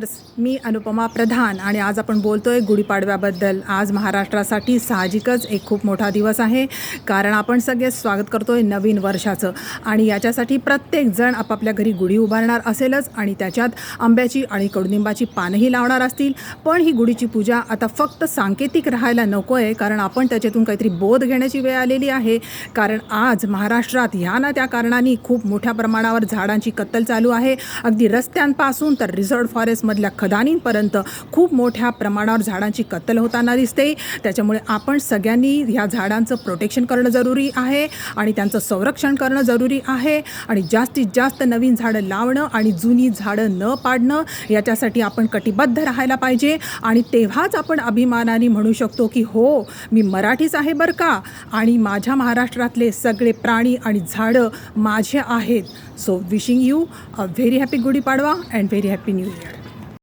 Viewers, मी अनुपमा प्रधान आणि आज आपण बोलतोय गुढीपाडव्याबद्दल। आज महाराष्ट्रासाठी साहजिकच एक खूप मोठा दिवस आहे, कारण आपण सगळे स्वागत करतोय नवीन वर्षाचं आणि याच्यासाठी प्रत्येक जण आपापल्या घरी गुढी उभारणार असेलच आणि त्याच्यात आंब्याची आणि कडुनिंबाची पानंही लावणार असतील। पण ही गुढीची पूजा आता फक्त सांकेतिक राहायला नको आहे, कारण आपण त्याच्यातून काहीतरी बोध घेण्याची वेळ आलेली आहे। कारण आज महाराष्ट्रात ह्या ना त्या कारणांनी खूप मोठ्या प्रमाणावर झाडांची कत्तल चालू आहे। अगदी रस्त्यांपासून तर रिसॉर्ट फॉरेस्टमधल्या खदानींपर्यंत खूप मोठ्या प्रमाणावर झाडांची कत्तल होताना दिसते। त्याच्यामुळे आपण सगळ्यांनी ह्या झाडांचं प्रोटेक्शन करणं जरुरी आहे आणि त्यांचं संरक्षण करणं जरुरी आहे आणि जास्तीत जास्त नवीन झाडं लावणं आणि जुनी झाडं न पाडणं याच्यासाठी आपण कटिबद्ध राहायला पाहिजे। आणि तेव्हाच आपण अभिमानाने म्हणू शकतो की हो, मी मराठीच आहे बरं का, आणि माझ्या महाराष्ट्रातले सगळे प्राणी आणि झाडं माझे आहेत। So wishing you a very happy Gudi Padwa and very happy new year.